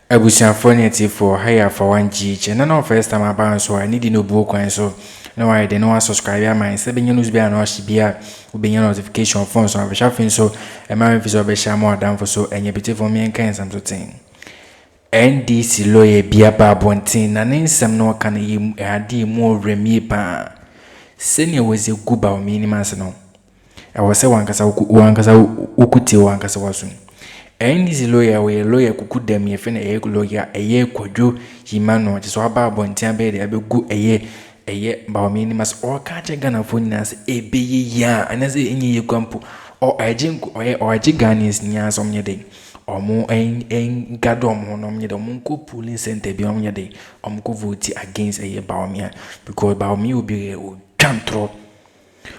Abusianfoɔ for higher for 1G. And no first time about so I need no book and so no I didn't want to subscribe ya my 7 news be and she be a be notification phone so I wish I so a man is over more down for so and you be for me and kind something. NDC lawyer be a babontin and in some no can you add more remi pa. Senior was a good bow minimas no. I was a one casa ukuti one casa was soon. NDC lawyer we lawyer kuku dem ye fene e lawyer eye kwadwo himano je so aba bontian be de abegu eye ba mi ni mas o ka che Ghana fo nyina se ebe ye ya anase enye ye kwampo o ajinku o aji Ghanaians nya so mye de omo en gado omo no mye de omo ko polling center bi omo mye de omo ko vote against eye Bawumia because Bawumia obi o twantro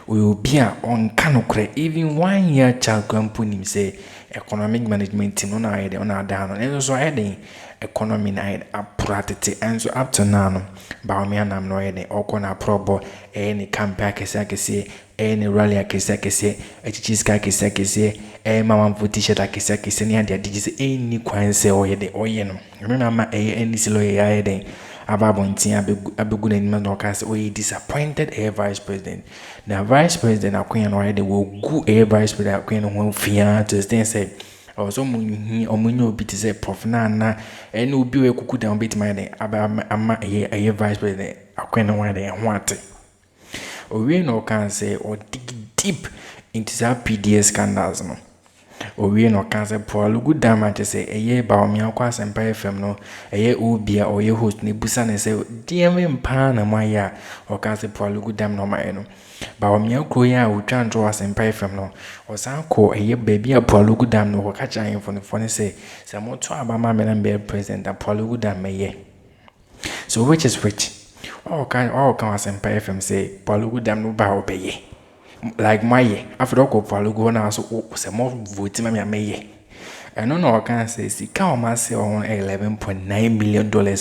we be on kanokre even 1 year child company say economic management team on our on our down and so heading economy na apratete and so up to now Bawumia nam no heading okona probo any campaign kese any rally kese echichiska kese mama t-shirt kese ni ade digise any kwan say oye no remember ma NDC lawyer heading ababontin abegu na nima no kase oye disappointed vice president na vice president akoya no de wo gu vice president akoya no ho fia to stand say also munyi omunyo obi te say prof na ene obi we kuku dan bit my de ama vice president akoya no wa de ho ate owie no kan say o dig deep into that PDS scandals no owie no kan say Paul good damage say Bawumia kwa Sempa FM no obia oye host ne busa ne say DM mpa na maya o kan say Paul good dam no ma no Bawumia kro ya o twanto Sempa FM no o san ko baby a Paul good dam no ka cha info ne say moto abama me na be president Paul good dam meye so which is which all kan Sempa FM say Paul good dam no ba obeye like my after all Paul go na so se more vote me ameye eno no can say sika o ma say on $11.9 million je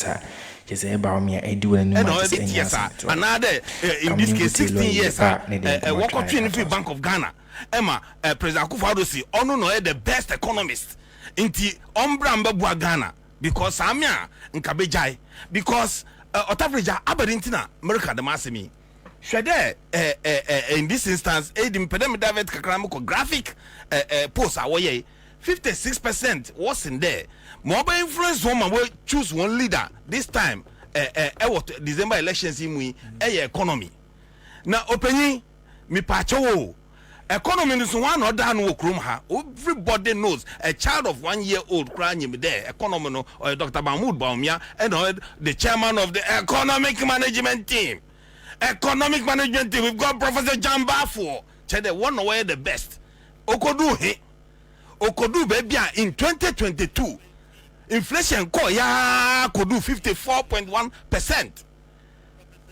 say Bawumia edi wona no another in this case 16 years what country in Bank of Ghana Emma President Akufo-Addo si ono no the best economist inti ombra mbabua Ghana because amia nkabejai because otafreja abadintina America the masemi Shade in this instance, Edim Pedem David Kakramoko graphic post awoye 56% was in there. Mobile influence woman will choose one leader this time. What December elections in we economy. Now opening me pacho economy is one or down ha. Everybody knows a child of 1 year old crying there. Economy no or Dr. Mahmoud Bawumia and the chairman of the economic management team. Economic management team, we've got Professor John Bafo. They one away the best. Okodu baby in 2022. Inflation ko ya kodu 54.1%.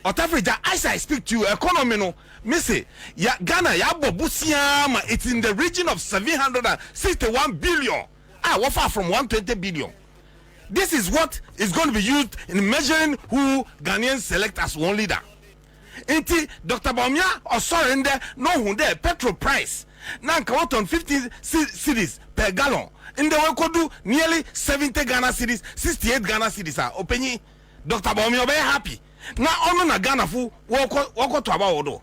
Otafrija, as I speak to you, economy no, me say, ya Ghana ya bobusiama, it's in the region of 761 billion. What far from 120 billion. This is what is going to be used in measuring who Ghanaians select as one leader. Inti Dr. Bawumia or surrender no who there petrol price now come on 50 cedis per gallon in the way could do nearly 70 Ghana cedis 68 Ghana cedis are opening Dr. Bawumia very happy now on na Ghana fu walk to about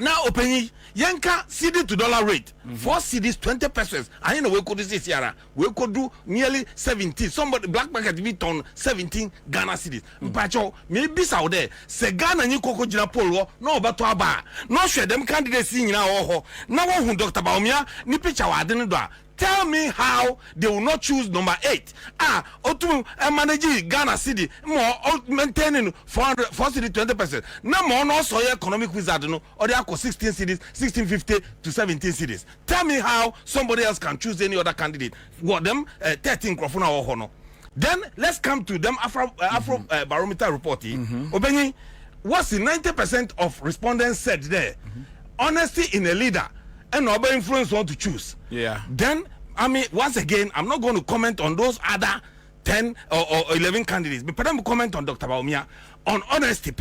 now opening yanka cedi to dollar rate 4 cedis 20 pesos and you know we could do this year we could do nearly 17 somebody black market bit on 17 Ghana cedis mpacho maybe out there se Ghana ni koko jina polo no obato aba no hwe dem candidates nyina wo ho na wo hu Dr. Bawumia ni picture wa ade no do tell me how they will not choose number 8 otu manage Ghana cedi more maintaining 4 cedi 20% na more no so economic wizard no or they are 16 cities 1650 to 17 cities. Tell me how somebody else can choose any other candidate. What them 13 crofuna or hono. Then let's come to them Afro barometer report. Obeni, what's the 90% of respondents said there? Honesty in a leader and over influence want to choose. Yeah. Then I mean once again I'm not going to comment on those other 10 or 11 candidates. But I'm comment on Dr. Bawumia on honesty.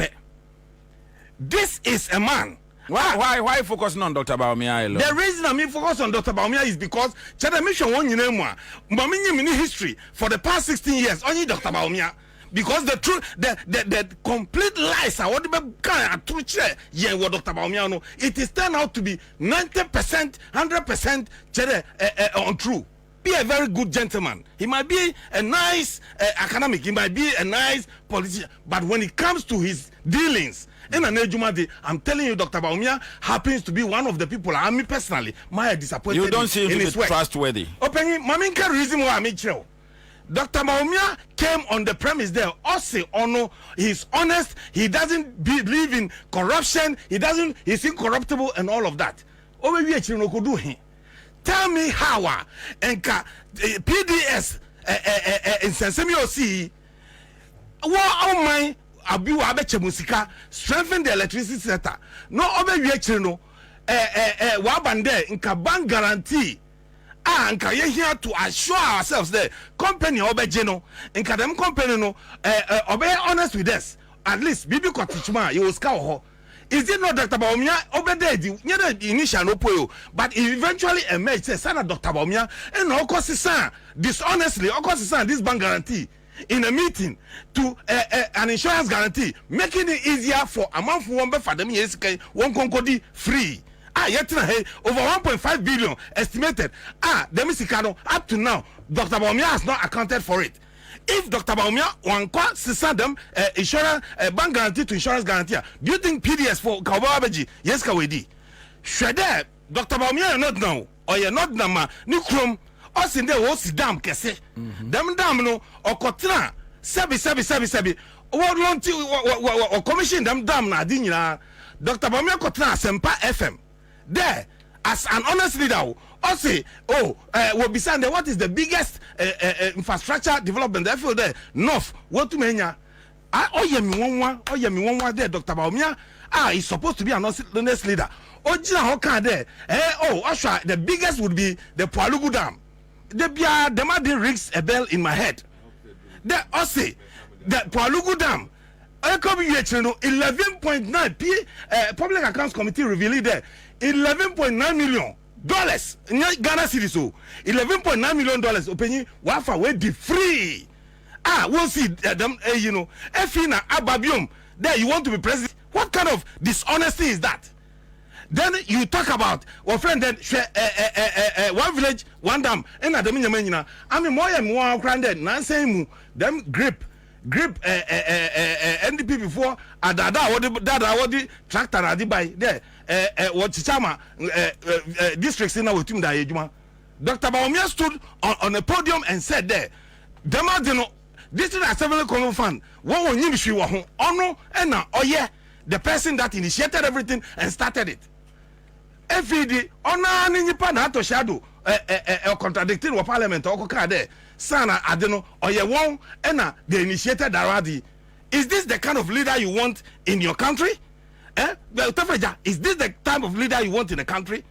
This is a man Why focusing on Dr. Bawumia alone? The reason I focus on Dr. Bawumia is because Chada mission one mini history for the past 16 years only Dr. Bawumia. Because the truth, the complete lies are what the truth yeah what Dr. Bawumia no, it is turned out to be 90%, 100% untrue. Be a very good gentleman. He might be a nice academic. He might be a nice politician. But when it comes to his dealings in an ejumadi, I'm telling you, Dr. Bawumia happens to be one of the people. I mean personally, my disappointed. You don't seem to be trustworthy. Opening, maminka reason why I'm here. Dr. Bawumia came on the premise there. Also, no, he's honest. He doesn't believe in corruption. He's incorruptible and all of that. Over here, you could do him. Tell me how and PDS in Sensemi OC what all my abu abeche musika strengthen the electricity sector. No over here, no wabande nka bank guarantee. Nka ye here to assure ourselves that company obeje no nka dem company no obe honest with us. At least bibi kotichuma you will. Is it not Dr. Bawumia obededi nyere initial no poyo but eventually emerged say sana Dr. Bawumia and of course dishonestly of course this bank guarantee in a meeting to an insurance guarantee making it easier for a month one for them yes one konkodi free yet over 1.5 billion estimated them up to now Dr. Bawumia has not accounted for it. If Dr. Bawumia wankwa sisa them insurance bank guarantee to insurance guarantee, do you think PDS for Kawabaji yes kawedi? Shredder Dr. Bawumia not now or you're not nama Nukrum us in the host dam Kesi. Them dam no or kotra sebi what long or commission them dam na dinya Dr. Bawumia kotra Sempa FM there as an honest leader. Also, we'll be saying what is the biggest infrastructure development I feel there north what to menya yemi there Dr. Bawumia is supposed to be an honest leader. Ojina hoka there Osha the biggest would be the Pualugu Dam. The man rings a bell in my head. There also the Pualugu Dam 11.9 Public Accounts Committee revealed there $11.9 million Ghana cedis so $11.9 million openyi wafa we be free we'll see them you know efina ababium there you want to be president. What kind of dishonesty is that? Then you talk about friend then one village one dam and at the minimum I mean more cranded nansemu them grip NDP before dada what the tractor adi by there what chama districts in our team that Dr. Bawumia stood on a podium and said there this is a 7 common fund what will you be ono and now the person that initiated everything and started it FED ona ni nipa na to shadow contradicting what parliament or there sana adeno oye won and they initiated already. Is this the kind of leader you want in your country? Is this the type of leader you want in the country?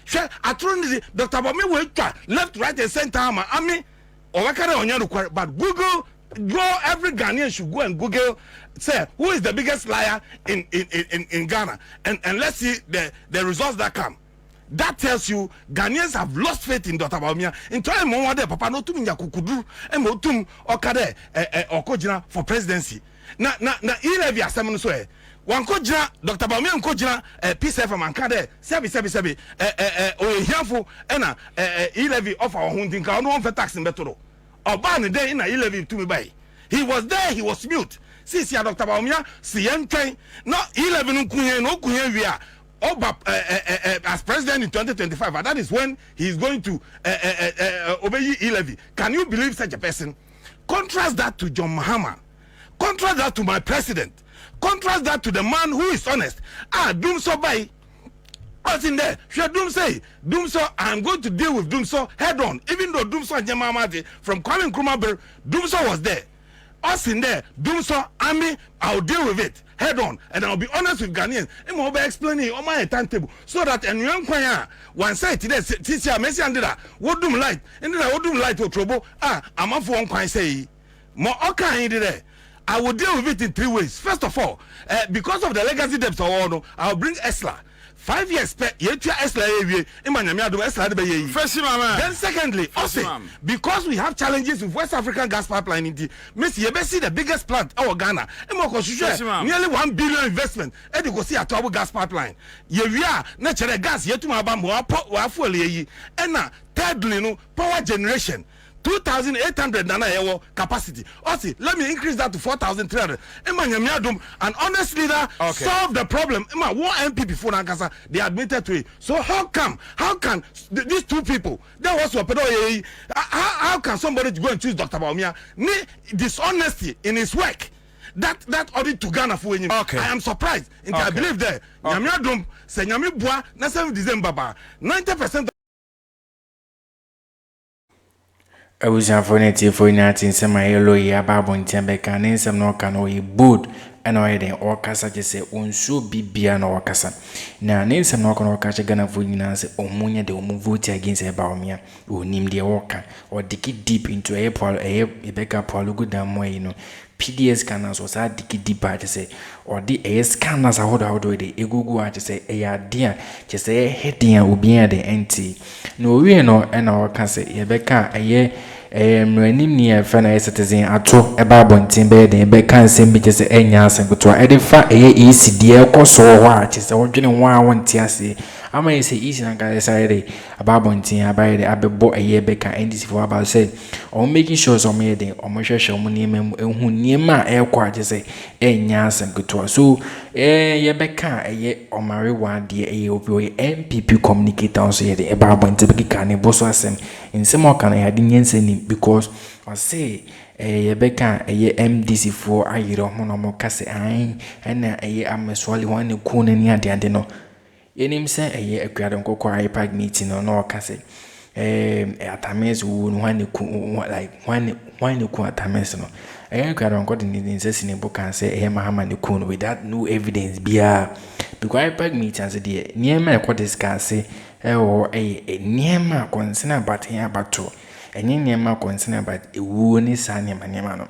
Sure, I told Dr. Bawumia left, right, and center. I mean, but Google, every Ghanaian should go and Google, say who is the biggest liar in Ghana, and let's see the results that come. That tells you Ghanaians have lost faith in Dr. Bawumia. In time, Papa no tum nyakukudu, motum okade okojina for presidency. Na ilevia semen so wan kojina Dr. Bawumia nkojina peace FM ankade sebi oyehiafo na ilevi offer ohundinka ono on tax mbetoro oba ne dey na ilevi to me by. He was there, he was mute. See Dr. Bawumia si yentwen no ilevi nkunye no kunye wia as president in 2025, and that is when he is going to obey E-levy. Can you believe such a person? Contrast that to John Mahama. Contrast that to my president. Contrast that to the man who is honest. Doomso by. What's in there? Should Doomso? Doomso, I'm going to deal with Doomso head on. Even though Doomso and Jemamadi from Kwame Nkrumah, Doomso was there. Us in there, Doomso, army, I'll deal with it head on, and I'll be honest with Ghanaians. I'm be explaining on my timetable so that and young kwaya one side today, Tisia Messi and that what do light, and then I would do light or trouble. I'm up for one kwaya say more okay there. I will deal with it in 3 ways. First of all, because of the legacy debts, I'll bring Esla. 5 years per ye tua esla ye imanyame adom esla de be ye. Then secondly, also because we have challenges with West African gas pipeline in the miss ye be see the biggest plant our Ghana nearly 1 billion investment e dey go see atobo gas pipeline ye wia na chere gas ye tuma ba mo wa fuel ye and na thirdly no power generation 2,800 nana yewo capacity. Also, let me increase that to 4,300. And honestly, that solve the problem. One NPP for Nankasa, they admitted to it. So how can these two people? That was what how can somebody go and choose Dr. Bawumia? Dishonesty in his work. That audit to Ghana for him. I am surprised. I believe there. Nyamiadum say nyami bua na 7 December 90%. Abusiafo na tiefo ina tinsema yelo ya babo ntiambeka nensem no ka no ye bold ena oyeden okasa jese onso bibia na okasa na nensem no ka no ka Ghana fo nyina se omunya de omu vote against Bawumia onim de woka or dig deep into a pol ebeka pol gudan moyi no PDS canals was a dicky deep part to say, or the a scanners are how do the egugu to say a dear, just a heading will be at the NT. No, we know, and our can say, Rebecca, a year, near Fana citizen at all about one timber, the Becca send me just a years and go to edify a easy dear course or what is the original one say. I may say easy and guys about one thing about the Abbey boy a year Becca NDC-Vote about say, or making sure some made or my show money who near my air quarter say, years and go to us. So, ye Becca a year or marry one dear NPP communicate on say the about one typical can boss was in some more can I hadn't seen because I say. Becca a year MDC for a year of monomo case and a year I'm a swally one coon near the andeno. Yenim say a year a crowd go quiet meeting or no case. At Tames would one you quite Tames no. A crowd got in the incessant book and say, Mahama Kun without no evidence be a quiet pag meeting as a dear. Near my quarters can say, or a near my concern about here about two. And near my concern about a woony son in my name.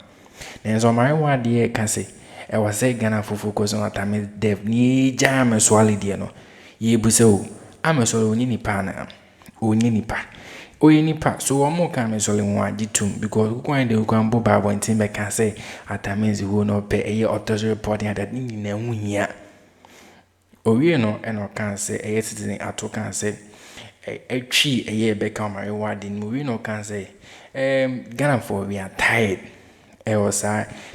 There's on my one dear can say, I was say Ghana for focus on a time dev ni jam a swally dear no. Ye buso, I'm a solo nini pana, o nini pa. O any pa, so one more come as only one ditum because who kind of come boba when Timber can say at times you will not pay a year or reporting that in a winya. O you know, and I can say a citizen at all can say a tree a year become my reward in Murino can say, Ghana for we are tired. Was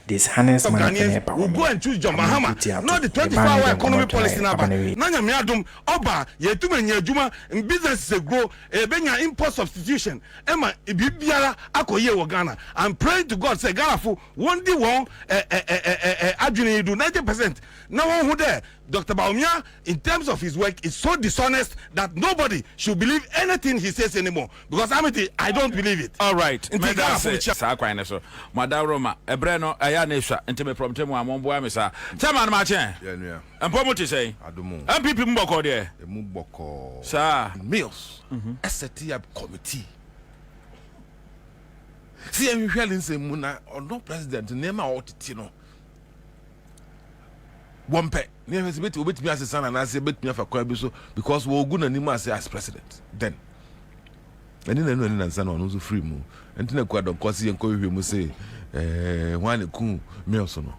this harness man will go and choose John Mahama, not the 24-hour economy policy number. Nanya miadum oba ye tume nye juma in business is grow benya import substitution. Emma ibibiara akoye wo Ghana. I'm praying to God say Ghana for one day one adwene do 90%. Now one who there Dr. Bawumia, in terms of his work, is so dishonest that nobody should believe anything he says anymore. Because I don't believe it. All right. Madam Roma, Ebreno, Ayanesha, and Timmy from Temu, and Momboa Missa. Chairman Marchen. And Pomoti say, MPP Mboko there. Mboko. Sir. Mills. SCTI committee. See, I'm hearing say Muna or no president, name out Tino. One pet. Never is bit with me as a son and I say bit me for Kwabiso because we're good and as president. Then. And then I know son on who's free move. And then I quite don't cause and call him say, one coon, Milsono.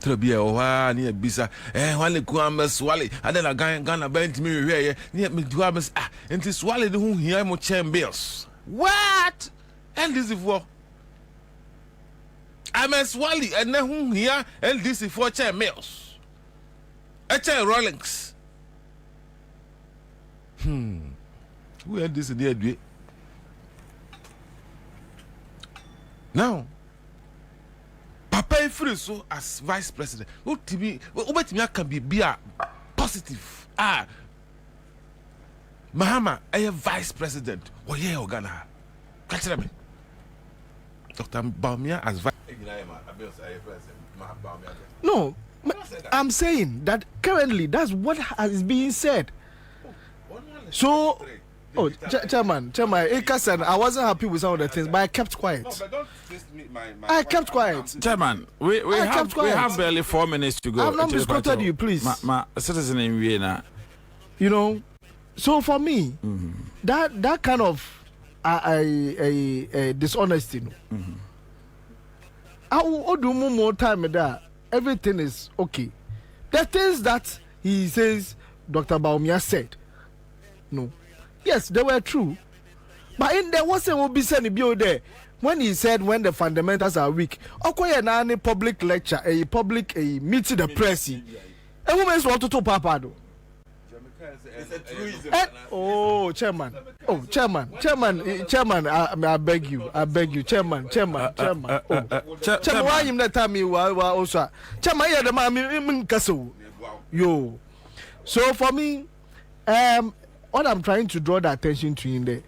To be a while near Bisa, one coon, swally, and then a guy gonna bend me here, near me to have and to swallow the whom he am bills. What? And this is for. I'm a swally and then whom here and this is for chair mills. A chair rollings. Who had this idea? Now, Papa Friso as vice president. What to me? What me can be a positive. Mahama, I am vice president. Oh yeah, Ghana. Catch me. Dr. Bawumia as vice. No, I'm saying that currently that's what is being said. So Oh, Chairman, Ikasan, I wasn't happy with some of the things, but I kept quiet. No, but don't twist me, I kept quiet. Chairman, we have barely 4 minutes to go. I've not misquoted you, please. My citizen in Vienna. You know, so for me, that kind of a dishonesty. I will do more time with that. Everything is okay. The things that he says, Dr. Bawumia said, no. Yes, they were true. But in there wasn't will be said there when he said when the fundamentals are weak. Okay, public lecture, a public meeting the press. A woman's want to talk papa. Oh, chairman. Oh, chairman. I beg you, chairman. Oh, chairman, why you not tell me also? Chairman, yeah, the man, castle. Yo. So for me, what I'm trying to draw the attention to in there,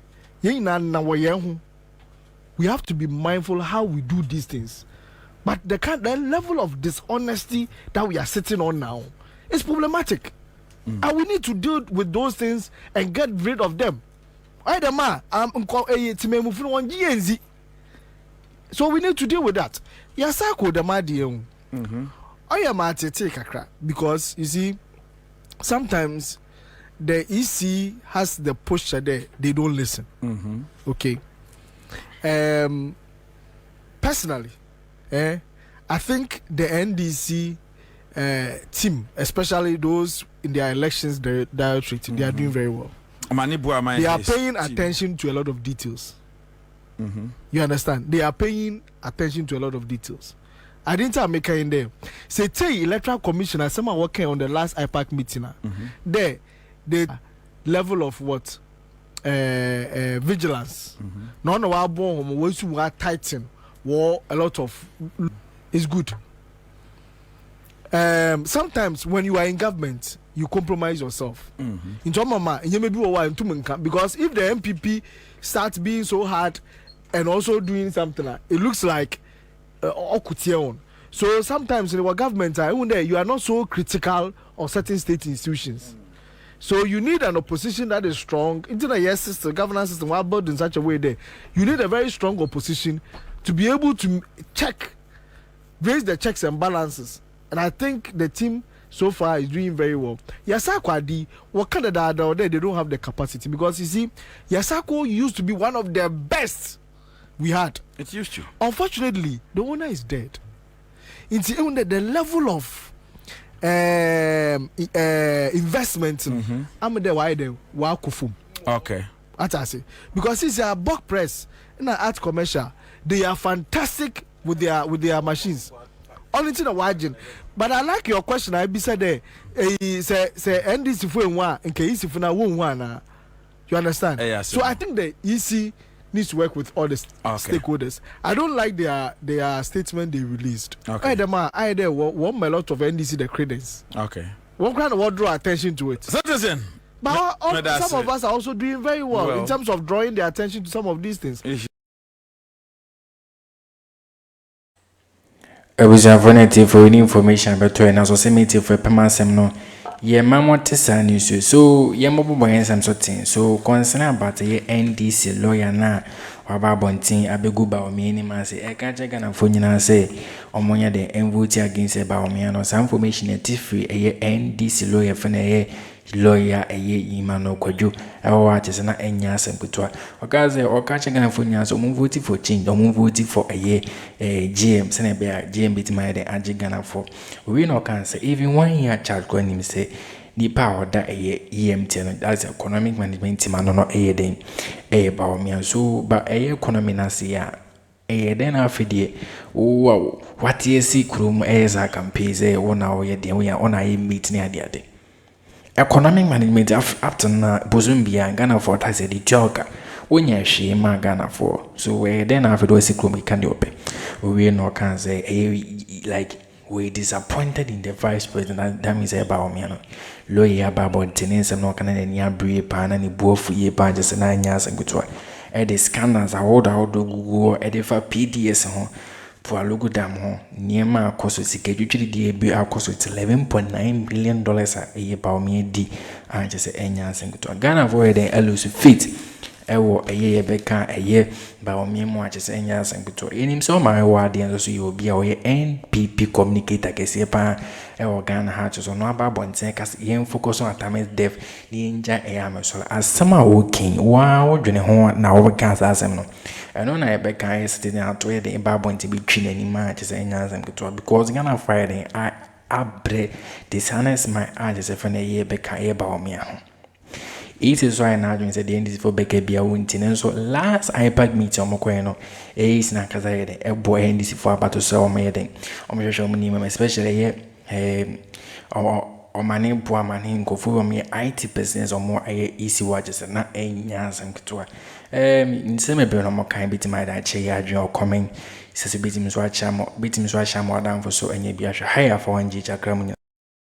we have to be mindful how we do these things. But the level of dishonesty that we are sitting on now is problematic. And we need to deal with those things and get rid of them. So we need to deal with that. Because you see, sometimes the EC has the posture there, they don't listen. Okay. Personally, I think the NDC team, especially those in their elections directorate, they are doing very well. They are paying attention to a lot of details. You understand? They are paying attention to a lot of details. I didn't make in there. Say, electoral commissioner, someone working on the last IPAC meeting. There, the level of what? Vigilance. None of our born was who are tighten. War a lot of is good. Sometimes when you are in government, you compromise yourself. In Jomama, you may be a while because if the NPP starts being so hard and also doing something, it looks like so sometimes in our government, you are not so critical of certain state institutions. So you need an opposition that is strong. Internet system, governance system, we are built in such a way there. You need a very strong opposition to be able to raise the checks and balances. And I think the team so far is doing very well. Yasako what kind of that they don't have the capacity because you see, Yasako used to be one of the best we had. It used to. Unfortunately, the owner is dead. It's even the level of investment. I'm there why they wakufum. Okay. That's I say because it's a bulk press in an art commercial. They are fantastic with their machines. Only thing I'm watching. But I like your question. I be said there. Say NDC for one and Kesi for now one. You understand? So I think the EC needs to work with all the stakeholders. I don't like their statement they released. Okay. I there want a lot of NDC the credence. Okay. One kind of draw attention to it. Citizen. But some of us are also doing very well in terms of drawing their attention to some of these things. Abusuafoɔ for any information beto na so semeti for pemasem no ye mamote sa news so ye mobobo yensam so tin so concern about ye NDC lawyer na waba bontin abegu Bawumia ni ma se e ka chega na fo nyina se omonya de vote against Bawumia no some information e free ye NDC lawyer for na ye lawyer Imano Kwadwo ewa chese na enya asem kutwa okaze okache gana fonya so mu vote for change o mu vote for GM sene be GM bitima de age gana for we no can say even 1 year charge ko nim say nipa oda EMT no that's economic management team no den Bawumia so ba economy na se ya den afidie wo what yes krum za campaign say wona wo ye den we ona meet ni ade economic management up to na Bozumbia Ghana for has a joker when you she ma Ghana for so we then after those we can open we no can say like we disappointed in the vice president that means Bawumia no lawyer about tenants no can any abri pan and both ye pa just 9 years and good the scanners are all the Google edifa PDS Pualugu Dam ho niema akoso sikadwitwiri die bi akoso $11.9 billion a ye Bawumia di anje se enya asenkuto Ghana for den elusu fit ewo eye beka eye Bawumia mu anje se enya asenkuto enim so ma ewo ade nso ye obi a oye NPP communicator Kesi pa ewo Ghana ha so no aba bonten kas yen focus on atamis def ni nja so asama wokin wa wodwene ho na wo ka asem no eno na ebeka is sitting out where the babon to be twin any match say nyasem keto because Ghana Friday I abre dishonest my eyes if na ye beka ye Bawumia ho it is why now say the NDC-Vote beka bia wontin so last IPAC meeting omokwe no is na kaza ye de ebo NDC-Vote abato so omeden omhwehwe omunima especially ye omane bo amane nkofo om ye IT business omo aye easy watches na enyasem keto nseme be no mo kan bit my da che ya adwen comment sese bitim so acha mo dan for so enya bi ahwe higher for 1G Akroma